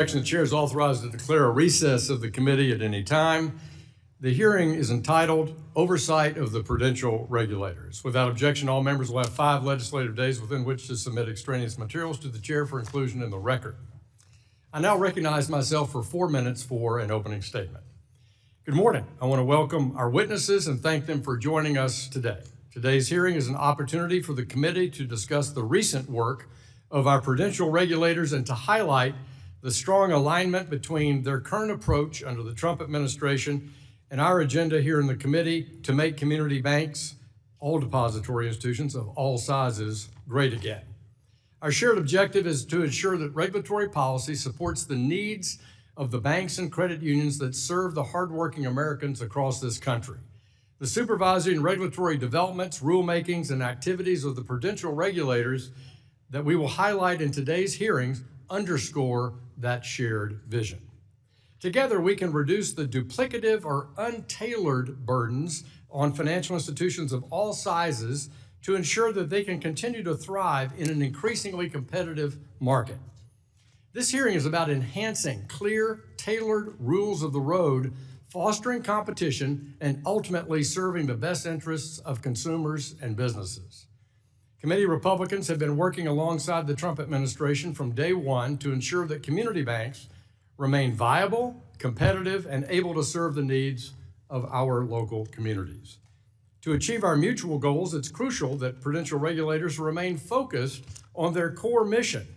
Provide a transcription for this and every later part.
The chair is authorized to declare a recess of the committee at any time. The hearing is entitled Oversight of the Prudential Regulators. Without objection, all members will have 5 legislative days within which to submit extraneous materials to the chair for inclusion in the record. I now recognize myself for 4 minutes for an opening statement. Good morning. I want to welcome our witnesses and thank them for joining us today. Today's hearing is an opportunity for the committee to discuss the recent work of our prudential regulators and to highlight the strong alignment between their current approach under the Trump administration and our agenda here in the committee to make community banks, all depository institutions of all sizes, great again. Our shared objective is to ensure that regulatory policy supports the needs of the banks and credit unions that serve the hardworking Americans across this country. The supervisory and regulatory developments, rulemakings, and activities of the prudential regulators that we will highlight in today's hearings underscore that shared vision. Together, we can reduce the duplicative or untailored burdens on financial institutions of all sizes to ensure that they can continue to thrive in an increasingly competitive market. This hearing is about enhancing clear, tailored rules of the road, fostering competition, and ultimately serving the best interests of consumers and businesses. Committee Republicans have been working alongside the Trump administration from day one to ensure that community banks remain viable, competitive, and able to serve the needs of our local communities. To achieve our mutual goals, it's crucial that prudential regulators remain focused on their core mission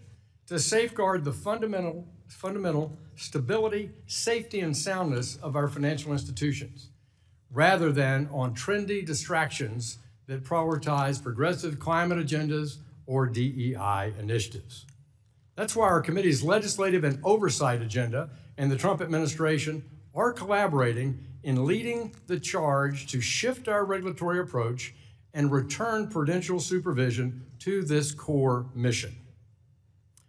to safeguard the fundamental stability, safety, and soundness of our financial institutions, rather than on trendy distractions that prioritize progressive climate agendas or DEI initiatives. That's why our committee's legislative and oversight agenda and the Trump administration are collaborating in leading the charge to shift our regulatory approach and return prudential supervision to this core mission.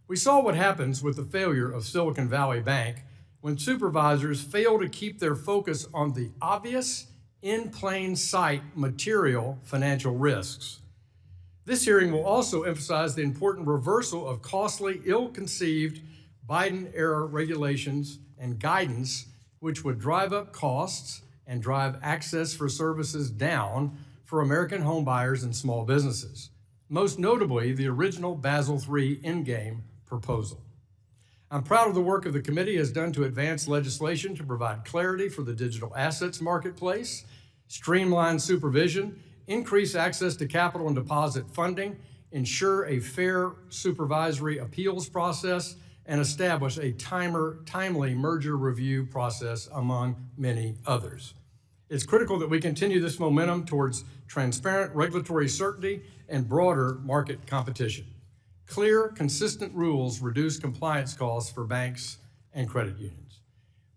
We saw what happens with the failure of Silicon Valley Bank when supervisors fail to keep their focus on the obvious, in plain sight material financial risks. This hearing will also emphasize the important reversal of costly, ill-conceived Biden-era regulations and guidance, which would drive up costs and drive access for services down for American homebuyers and small businesses, most notably the original Basel III endgame proposal. I'm proud of the work of the committee has done to advance legislation to provide clarity for the digital assets marketplace, streamline supervision, increase access to capital and deposit funding, ensure a fair supervisory appeals process, and establish a timely merger review process, among many others. It's critical that we continue this momentum towards transparent regulatory certainty and broader market competition. Clear, consistent rules reduce compliance costs for banks and credit unions.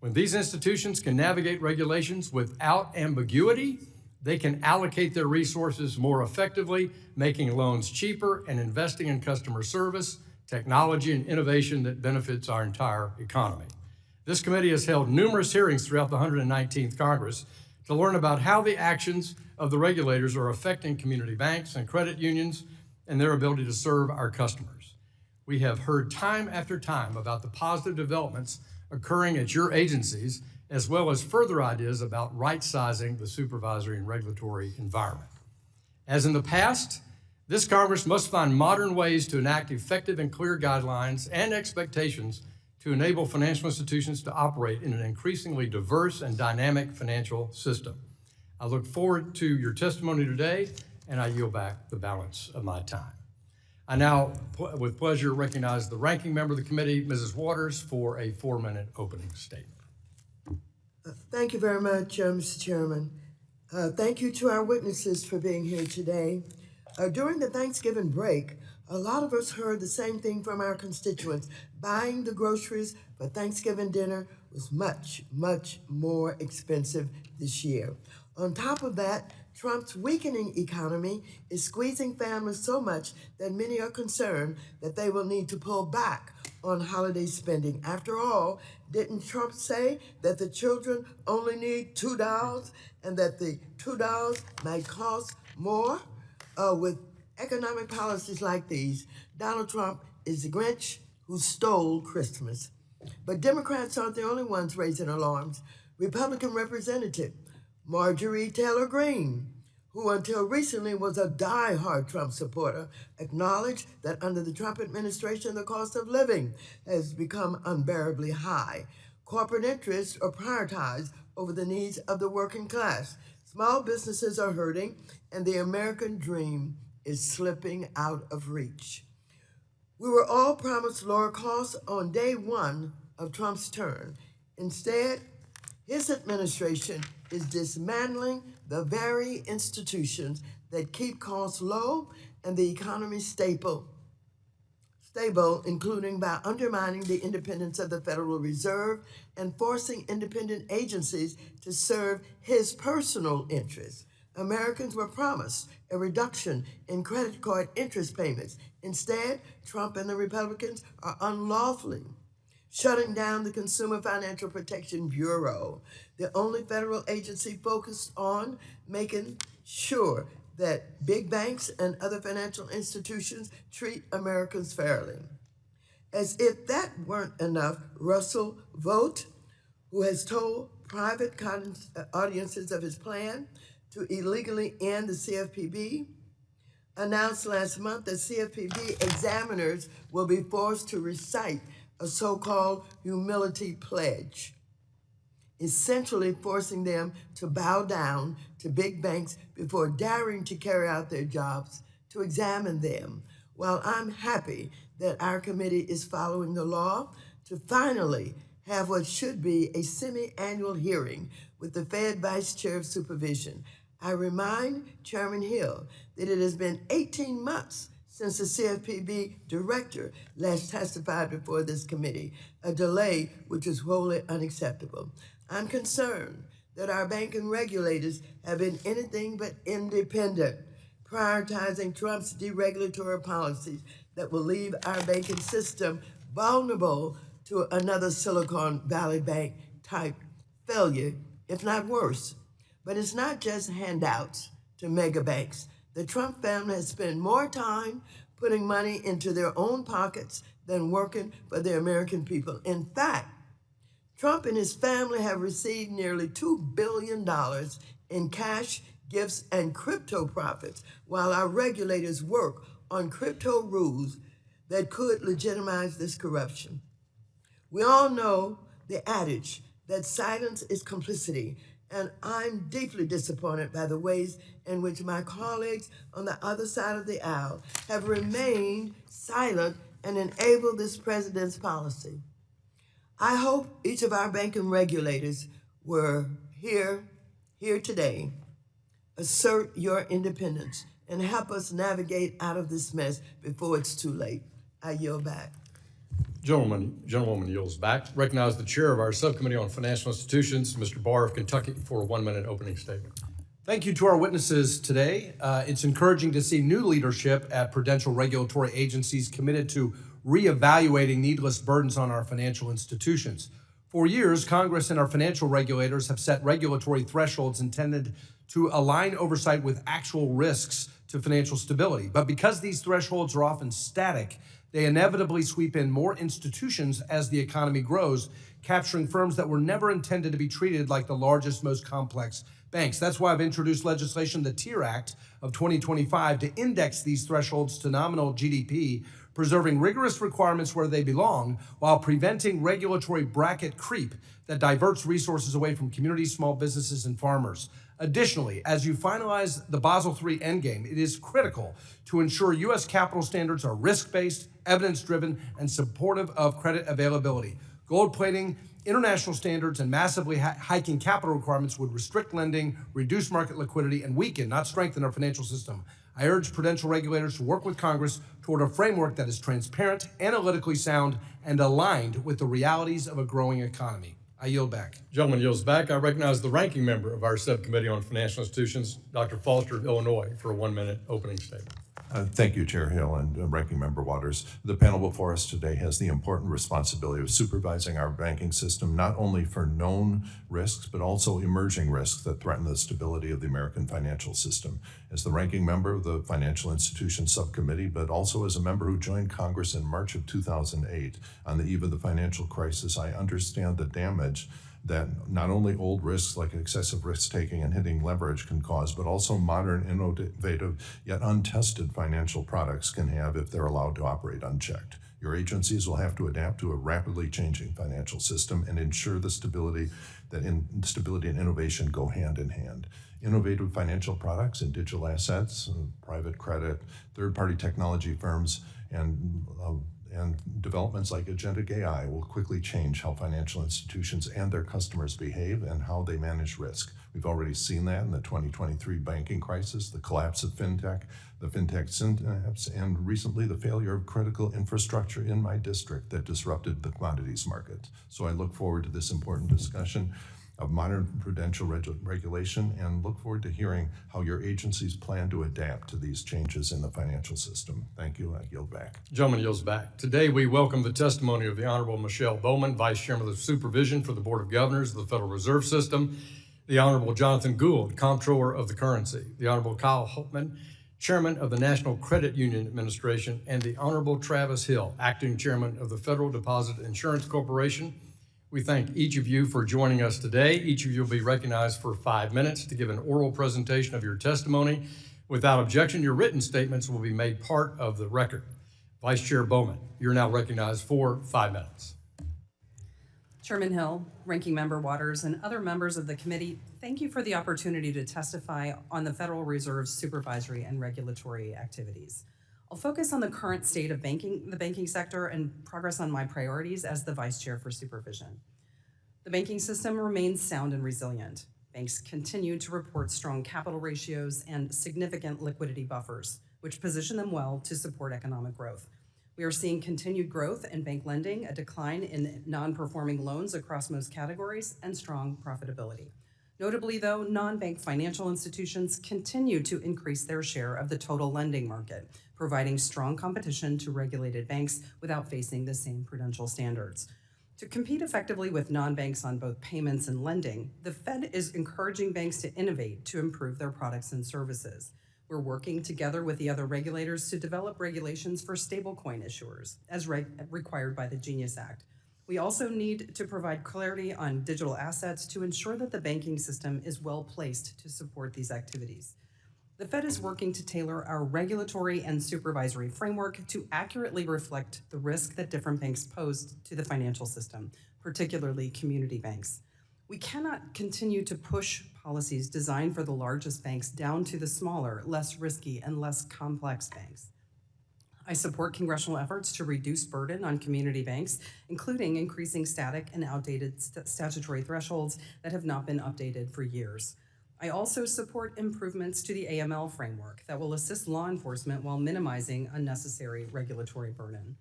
When these institutions can navigate regulations without ambiguity, they can allocate their resources more effectively, making loans cheaper and investing in customer service, technology, and innovation that benefits our entire economy. This committee has held numerous hearings throughout the 119th Congress to learn about how the actions of the regulators are affecting community banks and credit unions and their ability to serve our customers. We have heard time after time about the positive developments occurring at your agencies, as well as further ideas about right-sizing the supervisory and regulatory environment. As in the past, this Congress must find modern ways to enact effective and clear guidelines and expectations to enable financial institutions to operate in an increasingly diverse and dynamic financial system. I look forward to your testimony today, and I yield back the balance of my time. I now, with pleasure, recognize the ranking member of the committee, Mrs. Waters, for a 4-minute opening statement. Thank you very much, Mr. Chairman. Thank you to our witnesses for being here today. During the Thanksgiving break, a lot of us heard the same thing from our constituents. Buying the groceries for Thanksgiving dinner was much, much more expensive this year. On top of that, Trump's weakening economy is squeezing families so much that many are concerned that they will need to pull back on holiday spending. After all, didn't Trump say that the children only need $2 and that the $2 might cost more? With economic policies like these, Donald Trump is the Grinch who stole Christmas. But Democrats aren't the only ones raising alarms. Republican Representative Marjorie Taylor Greene, who until recently was a die-hard Trump supporter, acknowledged that under the Trump administration, the cost of living has become unbearably high. Corporate interests are prioritized over the needs of the working class. Small businesses are hurting, and the American dream is slipping out of reach. We were all promised lower costs on day one of Trump's term. Instead, his administration is dismantling the very institutions that keep costs low and the economy stable, including by undermining the independence of the Federal Reserve and forcing independent agencies to serve his personal interests. Americans were promised a reduction in credit card interest payments. Instead, Trump and the Republicans are unlawfully shutting down the Consumer Financial Protection Bureau, the only federal agency focused on making sure that big banks and other financial institutions treat Americans fairly. As if that weren't enough, Russell Vogt, who has told private audiences of his plan to illegally end the CFPB, announced last month that CFPB examiners will be forced to recite a so-called humility pledge, essentially forcing them to bow down to big banks before daring to carry out their jobs to examine them. While I'm happy that our committee is following the law to finally have what should be a semi-annual hearing with the Fed Vice Chair of Supervision, I remind Chairman Hill that it has been 18 months since the CFPB director last testified before this committee, a delay which is wholly unacceptable. I'm concerned that our banking regulators have been anything but independent, prioritizing Trump's deregulatory policies that will leave our banking system vulnerable to another Silicon Valley Bank type failure, if not worse. But it's not just handouts to mega banks. The Trump family has spent more time putting money into their own pockets than working for the American people. In fact, Trump and his family have received nearly $2 billion in cash, gifts, and crypto profits, while our regulators work on crypto rules that could legitimize this corruption. We all know the adage that silence is complicity, and I'm deeply disappointed by the ways in which my colleagues on the other side of the aisle have remained silent and enabled this president's policy. I hope each of our banking regulators were here today, assert your independence, and help us navigate out of this mess before it's too late. I yield back. Gentlewoman yields back. Recognize the chair of our subcommittee on financial institutions, Mr. Barr of Kentucky, for a 1-minute opening statement. Thank you to our witnesses today. It's encouraging to see new leadership at prudential regulatory agencies committed to reevaluating needless burdens on our financial institutions. For years, Congress and our financial regulators have set regulatory thresholds intended to align oversight with actual risks to financial stability. But because these thresholds are often static, they inevitably sweep in more institutions as the economy grows, capturing firms that were never intended to be treated like the largest, most complex banks. That's why I've introduced legislation, the TIER Act of 2025, to index these thresholds to nominal GDP, preserving rigorous requirements where they belong while preventing regulatory bracket creep that diverts resources away from communities, small businesses, and farmers. Additionally, as you finalize the Basel III endgame, it is critical to ensure U.S. capital standards are risk-based, evidence-driven, and supportive of credit availability. Gold plating international standards and massively hiking capital requirements would restrict lending, reduce market liquidity, and weaken, not strengthen, our financial system. I urge prudential regulators to work with Congress toward a framework that is transparent, analytically sound, and aligned with the realities of a growing economy. I yield back. Gentleman yields back. I recognize the ranking member of our subcommittee on financial institutions, Dr. Foster of Illinois, for a 1-minute opening statement. Thank you, Chair Hill and Ranking Member Waters. The panel before us today has the important responsibility of supervising our banking system, not only for known risks, but also emerging risks that threaten the stability of the American financial system. As the ranking member of the Financial Institutions Subcommittee, but also as a member who joined Congress in March of 2008 on the eve of the financial crisis, I understand the damage that not only old risks like excessive risk-taking and hitting leverage can cause, but also modern, innovative, yet untested financial products can have if they're allowed to operate unchecked. Your agencies will have to adapt to a rapidly changing financial system and ensure the stability and innovation go hand in hand. Innovative financial products and digital assets, private credit, third-party technology firms, and developments like agentic AI will quickly change how financial institutions and their customers behave and how they manage risk. We've already seen that in the 2023 banking crisis, the collapse of fintech, the fintech synapse, and recently the failure of critical infrastructure in my district that disrupted the commodities market. So I look forward to this important discussion of modern prudential regulation and look forward to hearing how your agencies plan to adapt to these changes in the financial system. Thank you. I yield back. Gentleman yields back. Today, we welcome the testimony of the Honorable Michelle Bowman, Vice Chairman of the Supervision for the Board of Governors of the Federal Reserve System, the Honorable Jonathan Gould, Comptroller of the Currency, the Honorable Kyle Hauptman, Chairman of the National Credit Union Administration, and the Honorable Travis Hill, Acting Chairman of the Federal Deposit Insurance Corporation. We thank each of you for joining us today. Each of you will be recognized for 5 minutes to give an oral presentation of your testimony. Without objection, your written statements will be made part of the record. Vice Chair Bowman, you're now recognized for 5 minutes. Chairman Hill, Ranking Member Waters, and other members of the committee, thank you for the opportunity to testify on the Federal Reserve's supervisory and regulatory activities. I'll focus on the current state of the banking sector and progress on my priorities as the Vice Chair for Supervision. The banking system remains sound and resilient. Banks continue to report strong capital ratios and significant liquidity buffers, which position them well to support economic growth. We are seeing continued growth in bank lending, a decline in non-performing loans across most categories, and strong profitability. Notably, though, non-bank financial institutions continue to increase their share of the total lending market, providing strong competition to regulated banks without facing the same prudential standards. To compete effectively with non-banks on both payments and lending, the Fed is encouraging banks to innovate to improve their products and services. We're working together with the other regulators to develop regulations for stablecoin issuers, as required by the Genius Act. We also need to provide clarity on digital assets to ensure that the banking system is well placed to support these activities. The Fed is working to tailor our regulatory and supervisory framework to accurately reflect the risk that different banks pose to the financial system, particularly community banks. We cannot continue to push policies designed for the largest banks down to the smaller, less risky, and less complex banks. I support congressional efforts to reduce burden on community banks, including increasing static and outdated statutory thresholds that have not been updated for years. I also support improvements to the AML framework that will assist law enforcement while minimizing unnecessary regulatory burden.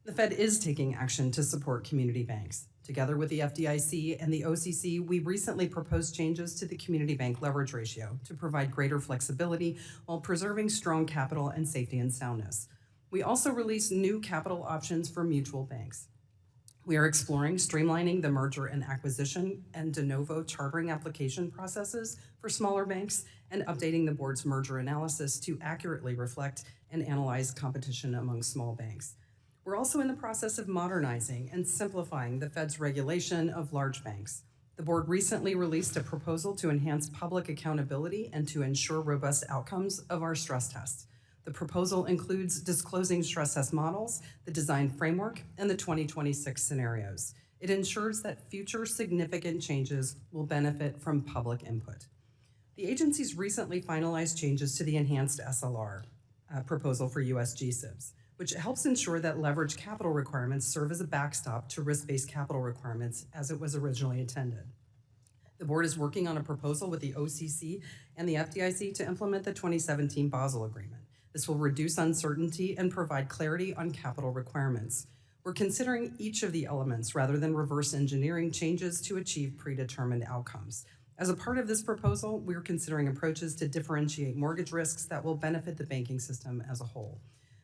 The Fed is taking action to support community banks. Together with the FDIC and the OCC, we recently proposed changes to the community bank leverage ratio to provide greater flexibility while preserving strong capital and safety and soundness. We also released new capital options for mutual banks. We are exploring streamlining the merger and acquisition and de novo chartering application processes for smaller banks and updating the board's merger analysis to accurately reflect and analyze competition among small banks. We're also in the process of modernizing and simplifying the Fed's regulation of large banks. The board recently released a proposal to enhance public accountability and to ensure robust outcomes of our stress tests. The proposal includes disclosing stress test models, the design framework, and the 2026 scenarios. It ensures that future significant changes will benefit from public input. The agencies recently finalized changes to the enhanced SLR proposal for US GSIBs, which helps ensure that leverage capital requirements serve as a backstop to risk-based capital requirements as it was originally intended. The board is working on a proposal with the OCC and the FDIC to implement the 2017 Basel Agreement. This will reduce uncertainty and provide clarity on capital requirements. We're considering each of the elements rather than reverse engineering changes to achieve predetermined outcomes. As a part of this proposal, we are considering approaches to differentiate mortgage risks that will benefit the banking system as a whole.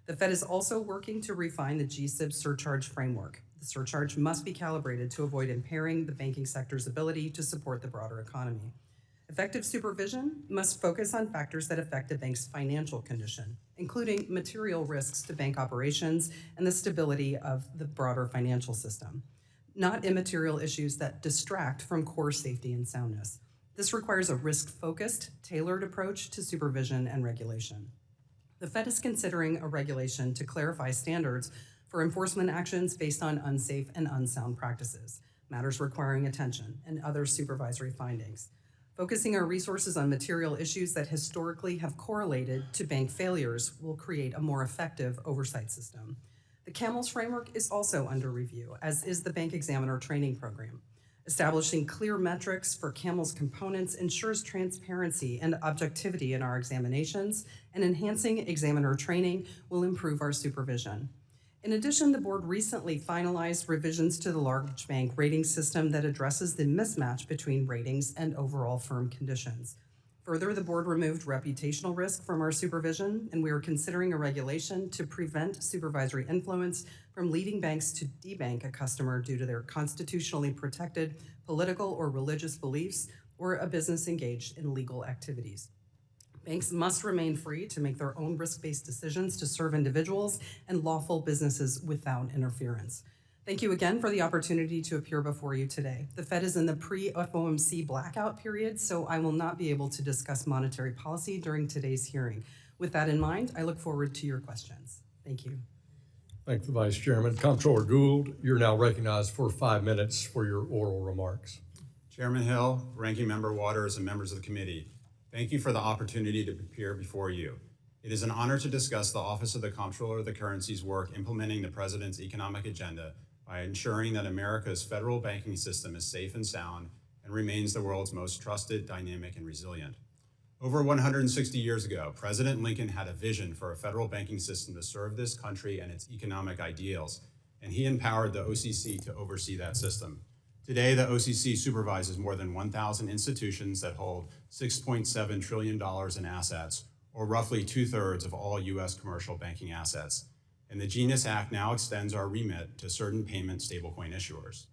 The Fed is also working to refine the GSIB surcharge framework. The surcharge must be calibrated to avoid impairing the banking sector's ability to support the broader economy. Effective supervision must focus on factors that affect a bank's financial condition, including material risks to bank operations and the stability of the broader financial system, not immaterial issues that distract from core safety and soundness. This requires a risk-focused, tailored approach to supervision and regulation. The Fed is considering a regulation to clarify standards for enforcement actions based on unsafe and unsound practices, matters requiring attention, and other supervisory findings. Focusing our resources on material issues that historically have correlated to bank failures will create a more effective oversight system. The CAMELS framework is also under review, as is the Bank Examiner Training Program. Establishing clear metrics for CAMELS components ensures transparency and objectivity in our examinations, and enhancing examiner training will improve our supervision. In addition, the board recently finalized revisions to the large bank rating system that addresses the mismatch between ratings and overall firm conditions. Further, the board removed reputational risk from our supervision, and we are considering a regulation to prevent supervisory influence from leading banks to debank a customer due to their constitutionally protected political or religious beliefs or a business engaged in illegal activities. Banks must remain free to make their own risk-based decisions to serve individuals and lawful businesses without interference. Thank you again for the opportunity to appear before you today. The Fed is in the pre-FOMC blackout period, so I will not be able to discuss monetary policy during today's hearing. With that in mind, I look forward to your questions. Thank you. Thank the Vice Chairman. Comptroller Gould, you're now recognized for 5 minutes for your oral remarks. Chairman Hill, Ranking Member Waters, and members of the committee, thank you for the opportunity to appear before you. It is an honor to discuss the Office of the Comptroller of the Currency's work implementing the President's economic agenda by ensuring that America's federal banking system is safe and sound and remains the world's most trusted, dynamic, and resilient. Over 160 years ago, President Lincoln had a vision for a federal banking system to serve this country and its economic ideals, and he empowered the OCC to oversee that system. Today, the OCC supervises more than 1,000 institutions that hold $6.7 trillion in assets, or roughly 2/3 of all U.S. commercial banking assets. And the GENIUS Act now extends our remit to certain payment stablecoin issuers.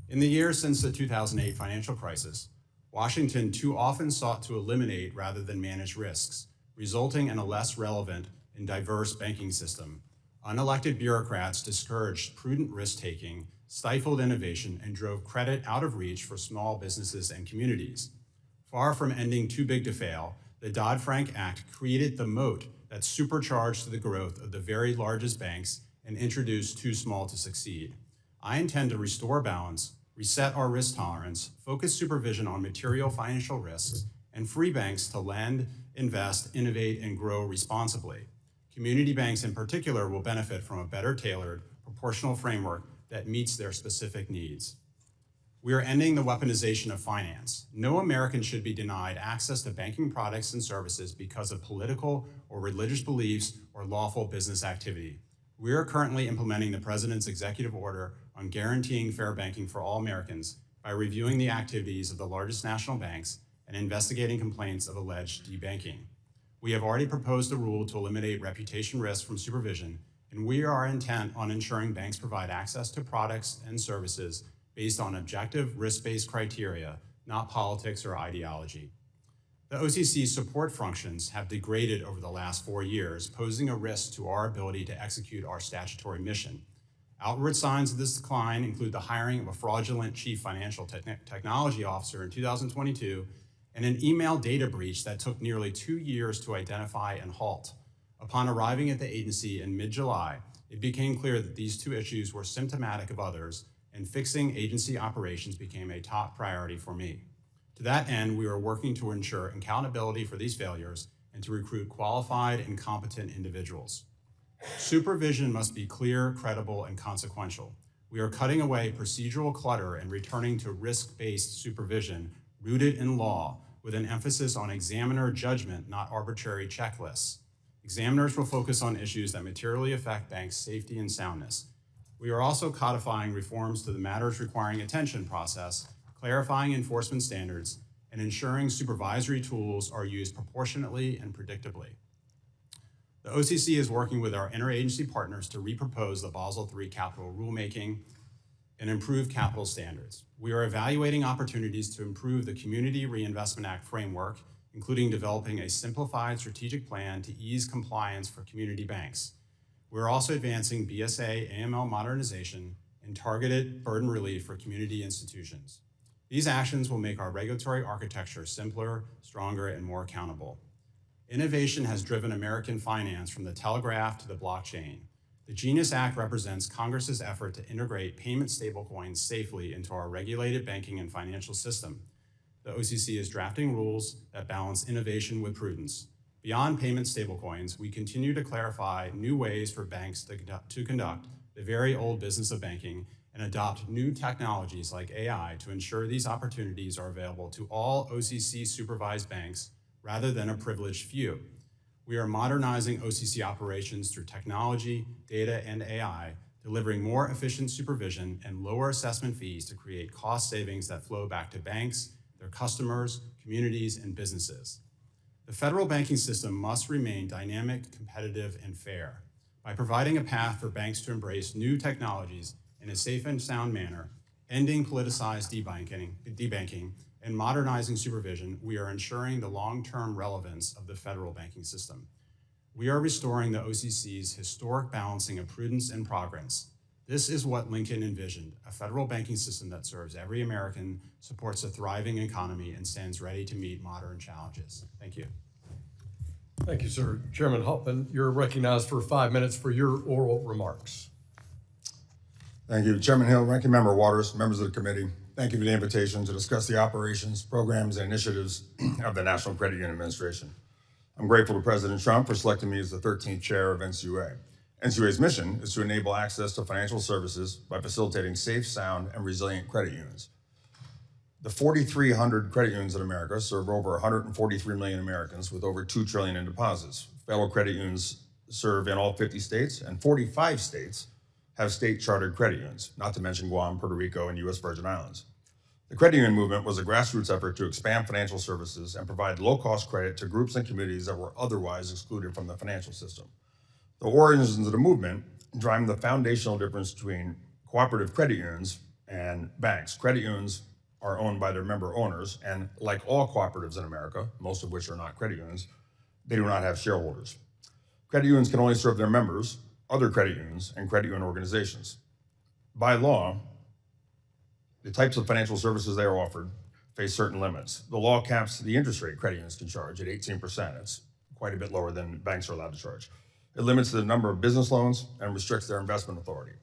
In the years since the 2008 financial crisis, Washington too often sought to eliminate rather than manage risks, resulting in a less relevant and diverse banking system. Unelected bureaucrats discouraged prudent risk-taking, stifled innovation, and drove credit out of reach for small businesses and communities. Far from ending too big to fail, the Dodd-Frank Act created the moat that supercharged the growth of the very largest banks and introduced too small to succeed. I intend to restore balance, reset our risk tolerance, focus supervision on material financial risks, and free banks to lend, invest, innovate, and grow responsibly. Community banks in particular will benefit from a better tailored, proportional framework that meets their specific needs. We are ending the weaponization of finance. No American should be denied access to banking products and services because of political or religious beliefs or lawful business activity. We are currently implementing the President's executive order on guaranteeing fair banking for all Americans by reviewing the activities of the largest national banks and investigating complaints of alleged debanking. We have already proposed a rule to eliminate reputation risk from supervision, and we are intent on ensuring banks provide access to products and services based on objective, risk-based criteria, not politics or ideology. The OCC's support functions have degraded over the last 4 years, posing a risk to our ability to execute our statutory mission. Outward signs of this decline include the hiring of a fraudulent chief financial technology officer in 2022 and an email data breach that took nearly 2 years to identify and halt. Upon arriving at the agency in mid-July, it became clear that these two issues were symptomatic of others, and fixing agency operations became a top priority for me. To that end, we are working to ensure accountability for these failures and to recruit qualified and competent individuals. Supervision must be clear, credible, and consequential. We are cutting away procedural clutter and returning to risk-based supervision rooted in law with an emphasis on examiner judgment, not arbitrary checklists. Examiners will focus on issues that materially affect banks' safety and soundness. We are also codifying reforms to the matters requiring attention process, clarifying enforcement standards, and ensuring supervisory tools are used proportionately and predictably. The OCC is working with our interagency partners to repropose the Basel III capital rulemaking and improve capital standards. We are evaluating opportunities to improve the Community Reinvestment Act framework, including developing a simplified strategic plan to ease compliance for community banks. We're also advancing BSA AML modernization and targeted burden relief for community institutions. These actions will make our regulatory architecture simpler, stronger, and more accountable. Innovation has driven American finance from the telegraph to the blockchain. The GENIUS Act represents Congress's effort to integrate payment stablecoins safely into our regulated banking and financial system. The OCC is drafting rules that balance innovation with prudence. Beyond payment stablecoins, we continue to clarify new ways for banks to conduct the very old business of banking and adopt new technologies like AI to ensure these opportunities are available to all OCC-supervised banks rather than a privileged few. We are modernizing OCC operations through technology, data, and AI, delivering more efficient supervision and lower assessment fees to create cost savings that flow back to banks, their customers, communities, and businesses. The federal banking system must remain dynamic, competitive, and fair. By providing a path for banks to embrace new technologies in a safe and sound manner, ending politicized debanking, and modernizing supervision, we are ensuring the long-term relevance of the federal banking system. We are restoring the OCC's historic balancing of prudence and progress. This is what Lincoln envisioned, a federal banking system that serves every American, supports a thriving economy, and stands ready to meet modern challenges. Thank you. Thank you, sir. Chairman Hauptman, you're recognized for 5 minutes for your oral remarks. Thank you. Chairman Hill, Ranking Member Waters, members of the committee, thank you for the invitation to discuss the operations, programs, and initiatives of the National Credit Union Administration. I'm grateful to President Trump for selecting me as the 13th chair of NCUA. NCUA's mission is to enable access to financial services by facilitating safe, sound, and resilient credit unions. The 4,300 credit unions in America serve over 143 million Americans with over $2 trillion in deposits. Federal credit unions serve in all 50 states, and 45 states have state-chartered credit unions, not to mention Guam, Puerto Rico, and U.S. Virgin Islands. The credit union movement was a grassroots effort to expand financial services and provide low-cost credit to groups and communities that were otherwise excluded from the financial system. The origins of the movement drive the foundational difference between cooperative credit unions and banks. Credit unions are owned by their member owners, and like all cooperatives in America, most of which are not credit unions, they do not have shareholders. Credit unions can only serve their members, other credit unions, and credit union organizations. By law, the types of financial services they are offered face certain limits. The law caps the interest rate credit unions can charge at 18%. It's quite a bit lower than banks are allowed to charge. It limits the number of business loans and restricts their investment authority.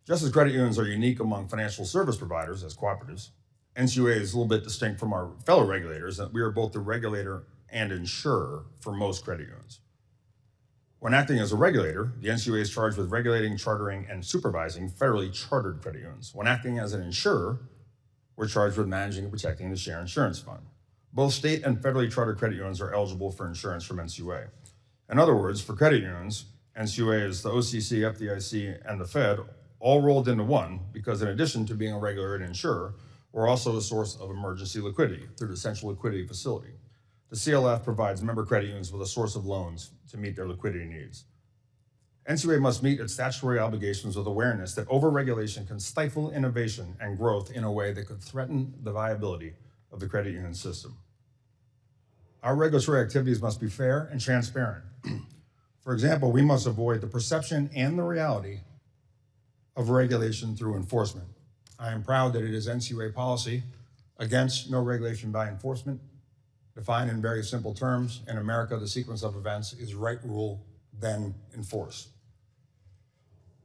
Just as credit unions are unique among financial service providers as cooperatives, NCUA is a little bit distinct from our fellow regulators that we are both the regulator and insurer for most credit unions. When acting as a regulator, the NCUA is charged with regulating, chartering, and supervising federally chartered credit unions. When acting as an insurer, we're charged with managing and protecting the Share Insurance Fund. Both state and federally chartered credit unions are eligible for insurance from NCUA. In other words, for credit unions, NCUA is the OCC, FDIC, and the Fed all rolled into one because in addition to being a regulator and insurer, we're also a source of emergency liquidity through the Central Liquidity Facility. The CLF provides member credit unions with a source of loans to meet their liquidity needs. NCUA must meet its statutory obligations with awareness that overregulation can stifle innovation and growth in a way that could threaten the viability of the credit union system. Our regulatory activities must be fair and transparent. For example, we must avoid the perception and the reality of regulation through enforcement. I am proud that it is NCUA policy against no regulation by enforcement. Defined in very simple terms, in America, the sequence of events is right rule, then enforce.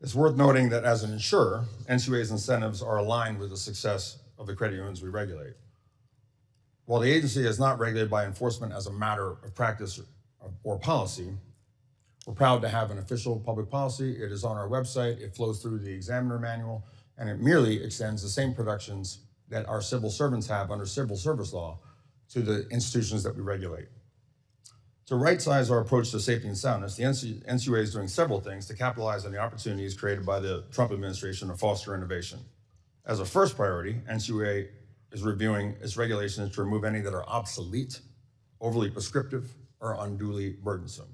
It's worth noting that as an insurer, NCUA's incentives are aligned with the success of the credit unions we regulate. While the agency is not regulated by enforcement as a matter of practice or policy, we're proud to have an official public policy. It is on our website, it flows through the examiner manual, and it merely extends the same protections that our civil servants have under civil service law to the institutions that we regulate. To right-size our approach to safety and soundness, the NCUA is doing several things to capitalize on the opportunities created by the Trump administration to foster innovation. As a first priority, NCUA is reviewing its regulations to remove any that are obsolete, overly prescriptive, or unduly burdensome.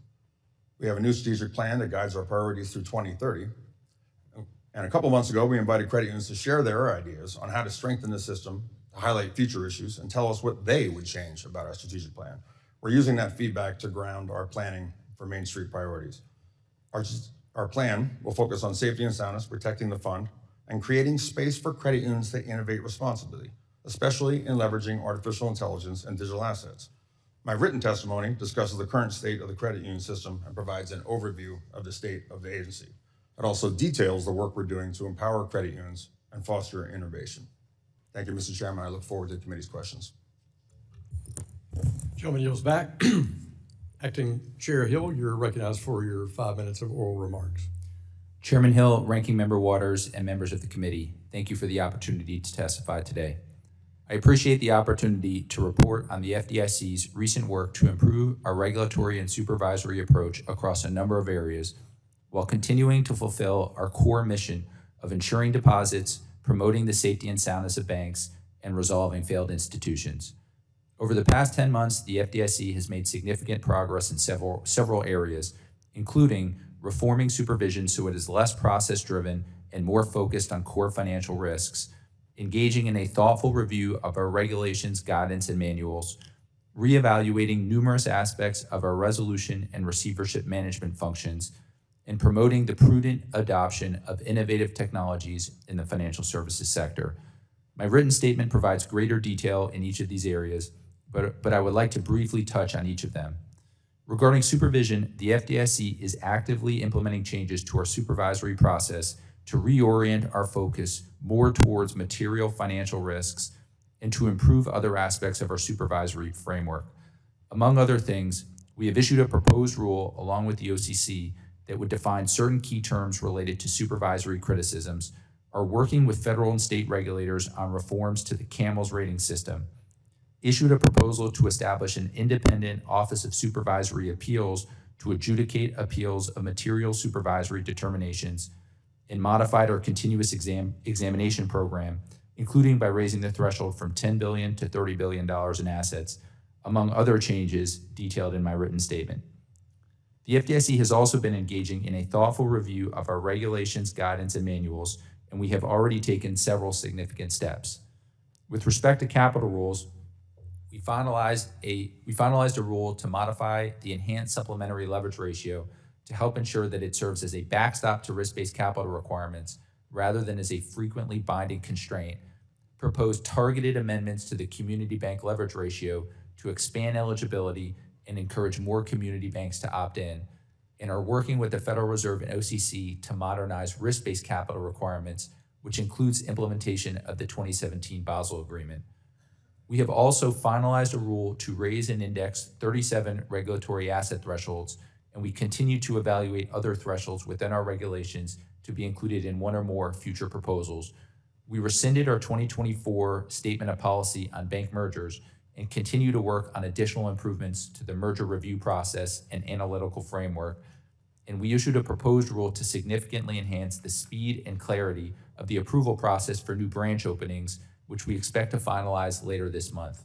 We have a new strategic plan that guides our priorities through 2030. And a couple months ago, we invited credit unions to share their ideas on how to strengthen the system, to highlight future issues, and tell us what they would change about our strategic plan. We're using that feedback to ground our planning for Main Street priorities. Our plan will focus on safety and soundness, protecting the fund, and creating space for credit unions to innovate responsibly, especially in leveraging artificial intelligence and digital assets. My written testimony discusses the current state of the credit union system and provides an overview of the state of the agency. It also details the work we're doing to empower credit unions and foster innovation. Thank you, Mr. Chairman. I look forward to the committee's questions. Gentleman yields back. Acting Chair Hill, you're recognized for your 5 minutes of oral remarks. Chairman Hill, Ranking Member Waters, and members of the committee, thank you for the opportunity to testify today. I appreciate the opportunity to report on the FDIC's recent work to improve our regulatory and supervisory approach across a number of areas while continuing to fulfill our core mission of ensuring deposits, promoting the safety and soundness of banks, and resolving failed institutions. Over the past 10 months, the FDIC has made significant progress in several areas, including reforming supervision so it is less process-driven and more focused on core financial risks, engaging in a thoughtful review of our regulations, guidance, and manuals, reevaluating numerous aspects of our resolution and receivership management functions, and promoting the prudent adoption of innovative technologies in the financial services sector. My written statement provides greater detail in each of these areas, but I would like to briefly touch on each of them. Regarding supervision, the FDIC is actively implementing changes to our supervisory process to reorient our focus more towards material financial risks and to improve other aspects of our supervisory framework. Among other things, we have issued a proposed rule along with the OCC that would define certain key terms related to supervisory criticisms, are working with federal and state regulators on reforms to the CAMELS rating system, issued a proposal to establish an independent Office of Supervisory Appeals to adjudicate appeals of material supervisory determinations, and modified our continuous examination program, including by raising the threshold from $10 billion to $30 billion in assets, among other changes detailed in my written statement. The FDIC has also been engaging in a thoughtful review of our regulations, guidance, and manuals, and we have already taken several significant steps. With respect to capital rules, we finalized a rule to modify the enhanced supplementary leverage ratio to help ensure that it serves as a backstop to risk-based capital requirements rather than as a frequently binding constraint, proposed targeted amendments to the community bank leverage ratio to expand eligibility and encourage more community banks to opt in, and are working with the Federal Reserve and OCC to modernize risk-based capital requirements, which includes implementation of the 2017 Basel Agreement. We have also finalized a rule to raise and index 37 regulatory asset thresholds, and we continue to evaluate other thresholds within our regulations to be included in one or more future proposals. We rescinded our 2024 Statement of Policy on bank mergers and continue to work on additional improvements to the merger review process and analytical framework. And we issued a proposed rule to significantly enhance the speed and clarity of the approval process for new branch openings, which we expect to finalize later this month.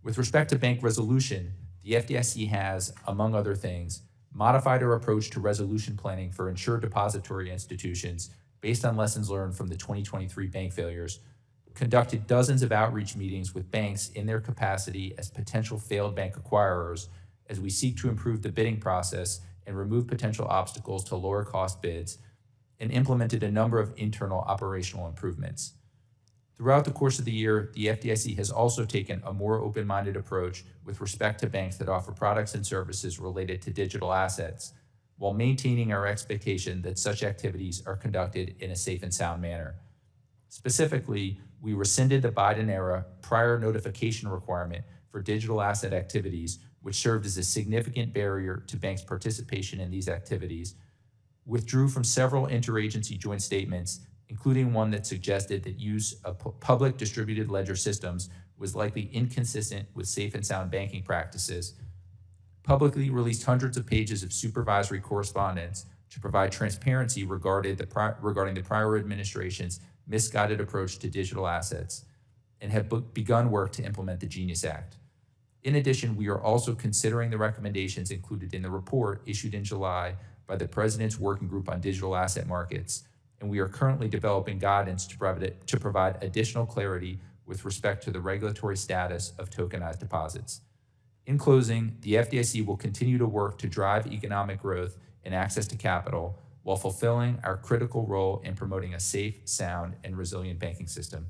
With respect to bank resolution, the FDIC has, among other things, modified our approach to resolution planning for insured depository institutions based on lessons learned from the 2023 bank failures, conducted dozens of outreach meetings with banks in their capacity as potential failed bank acquirers as we seek to improve the bidding process and remove potential obstacles to lower cost bids, and implemented a number of internal operational improvements. Throughout the course of the year, the FDIC has also taken a more open-minded approach with respect to banks that offer products and services related to digital assets, while maintaining our expectation that such activities are conducted in a safe and sound manner. Specifically, we rescinded the Biden-era prior notification requirement for digital asset activities, which served as a significant barrier to banks' participation in these activities, withdrew from several interagency joint statements, including one that suggested that use of public distributed ledger systems was likely inconsistent with safe and sound banking practices, publicly released hundreds of pages of supervisory correspondence to provide transparency regarding the prior administration's misguided approach to digital assets, and have begun work to implement the Genius Act. In addition, we are also considering the recommendations included in the report issued in July by the President's Working Group on Digital Asset Markets, and we are currently developing guidance to provide additional clarity with respect to the regulatory status of tokenized deposits. In closing, the FDIC will continue to work to drive economic growth and access to capital while fulfilling our critical role in promoting a safe, sound, and resilient banking system.